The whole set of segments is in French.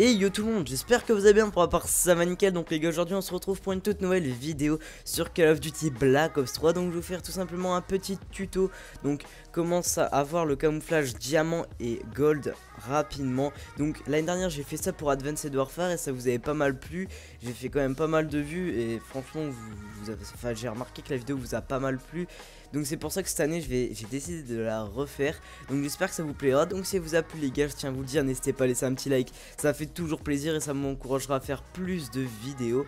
Et yo tout le monde, j'espère que vous allez bien. Pour ma part ça va nickel. Donc les gars, aujourd'hui on se retrouve pour une toute nouvelle vidéo sur Call of Duty Black Ops 3. Donc je vais vous faire tout simplement un petit tuto. Donc comment ça avoir le camouflage diamant et gold rapidement. Donc l'année dernière j'ai fait ça pour Advanced Warfare et ça vous avait pas mal plu. J'ai fait quand même pas mal de vues et franchement j'ai remarqué que la vidéo vous a pas mal plu. Donc c'est pour ça que cette année j'ai décidé de la refaire. Donc j'espère que ça vous plaira. Donc si ça vous a plu les gars, je tiens à vous le dire, n'hésitez pas à laisser un petit like, ça fait toujours plaisir et ça m'encouragera à faire plus de vidéos.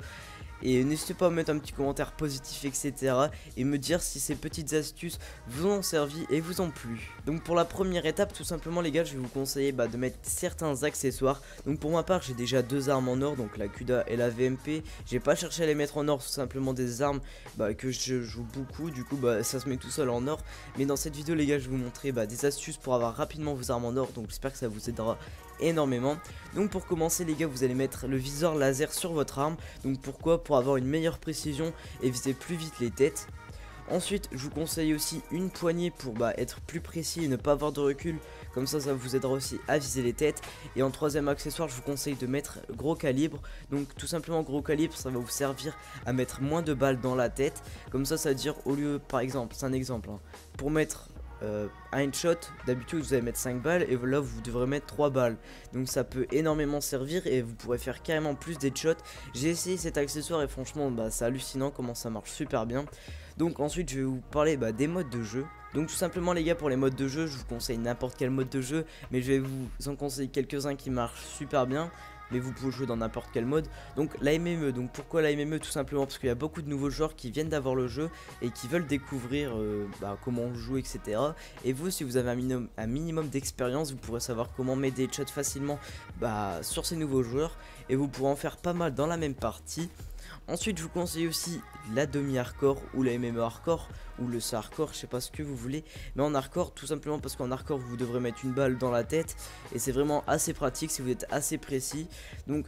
Et n'hésitez pas à mettre un petit commentaire positif, etc. Et me dire si ces petites astuces vous ont servi et vous ont plu. Donc pour la première étape, tout simplement les gars, je vais vous conseiller de mettre certains accessoires. Donc pour ma part, j'ai déjà deux armes en or, donc la Kuda et la VMP. J'ai pas cherché à les mettre en or, tout simplement des armes que je joue beaucoup. Du coup ça se met tout seul en or. Mais dans cette vidéo les gars, je vais vous montrer des astuces pour avoir rapidement vos armes en or. Donc j'espère que ça vous aidera énormément. Donc pour commencer les gars, vous allez mettre le viseur laser sur votre arme. Donc pourquoi? Pour avoir une meilleure précision et viser plus vite les têtes. Ensuite je vous conseille aussi une poignée pour être plus précis et ne pas avoir de recul. Comme ça vous aidera aussi à viser les têtes. Et en troisième accessoire, je vous conseille de mettre gros calibre. Donc tout simplement gros calibre, ça va vous servir à mettre moins de balles dans la tête. Comme ça veut dire, au lieu, par exemple, c'est un exemple pour mettre un headshot, d'habitude vous allez mettre 5 balles et là vous devrez mettre 3 balles. Donc ça peut énormément servir et vous pourrez faire carrément plus d'headshots. J'ai essayé cet accessoire et franchement c'est hallucinant comment ça marche super bien. Donc ensuite je vais vous parler des modes de jeu. Donc tout simplement les gars, pour les modes de jeu, je vous conseille n'importe quel mode de jeu, mais je vais vous en conseiller quelques-uns qui marchent super bien. Mais vous pouvez jouer dans n'importe quel mode. Donc la MME, donc pourquoi la MME? Tout simplement parce qu'il y a beaucoup de nouveaux joueurs qui viennent d'avoir le jeu et qui veulent découvrir comment on joue, etc. Et vous, si vous avez un minimum d'expérience, vous pourrez savoir comment mettre des headshots facilement sur ces nouveaux joueurs. Et vous pourrez en faire pas mal dans la même partie. Ensuite je vous conseille aussi la demi-hardcore ou la MME hardcore ou le hardcore, je sais pas ce que vous voulez. Mais en hardcore, tout simplement parce qu'en hardcore vous devrez mettre une balle dans la tête. Et c'est vraiment assez pratique si vous êtes assez précis. Donc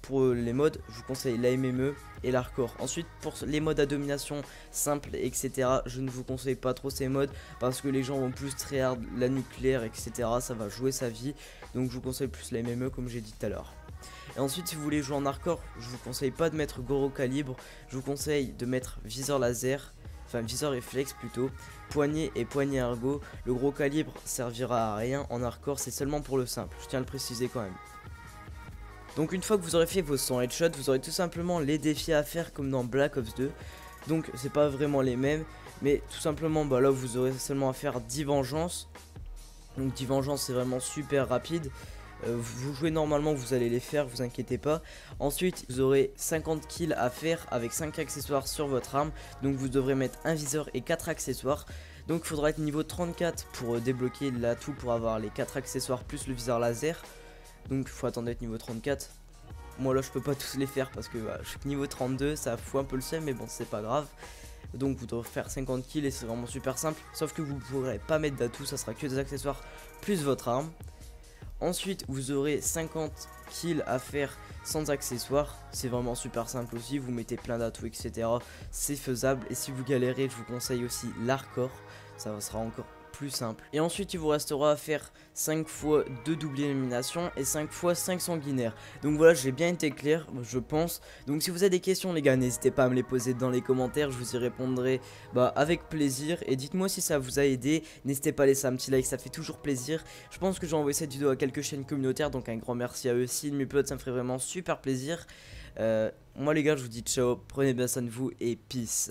pour les modes, je vous conseille la MME et l'hardcore. Ensuite pour les modes à domination simple, etc., je ne vous conseille pas trop ces modes parce que les gens vont plus tryhard la nucléaire, etc. Ça va jouer sa vie. Donc je vous conseille plus la MME comme j'ai dit tout à l'heure. Et ensuite si vous voulez jouer en hardcore, je vous conseille pas de mettre gros calibre, je vous conseille de mettre viseur laser, enfin viseur réflexe plutôt, poignée et poignée ergo. Le gros calibre servira à rien en hardcore, c'est seulement pour le simple, je tiens à le préciser quand même. Donc une fois que vous aurez fait vos 100 headshots, vous aurez tout simplement les défis à faire comme dans Black Ops 2. Donc c'est pas vraiment les mêmes, mais tout simplement là vous aurez seulement à faire 10 vengeances. Donc 10 vengeances c'est vraiment super rapide. Vous jouez normalement, vous allez les faire, vous inquiétez pas. Ensuite vous aurez 50 kills à faire avec 5 accessoires sur votre arme. Donc vous devrez mettre un viseur et 4 accessoires. Donc il faudra être niveau 34 pour débloquer l'atout pour avoir les 4 accessoires plus le viseur laser. Donc il faut attendre d'être niveau 34. Moi là je peux pas tous les faire parce que je suis niveau 32, ça fout un peu le seum, mais bon c'est pas grave. Donc vous devrez faire 50 kills et c'est vraiment super simple. Sauf que vous ne pourrez pas mettre d'atout, ça sera que des accessoires plus votre arme. Ensuite vous aurez 50 kills à faire sans accessoires. C'est vraiment super simple aussi, vous mettez plein d'atouts, etc. C'est faisable. Et si vous galérez, je vous conseille aussi l'hardcore, ça sera encore plus simple. Et ensuite il vous restera à faire 5 fois 2 double élimination et 5 fois 5 sanguinaires. Donc voilà, j'ai bien été clair je pense. Donc si vous avez des questions les gars, n'hésitez pas à me les poser dans les commentaires, je vous y répondrai avec plaisir. Et dites moi si ça vous a aidé, n'hésitez pas à laisser un petit like, ça fait toujours plaisir. Je pense que j'ai envoyé cette vidéo à quelques chaînes communautaires, donc un grand merci à eux. S'ils m'uploadent, ça me ferait vraiment super plaisir. Moi les gars, je vous dis ciao, prenez bien soin de vous et peace.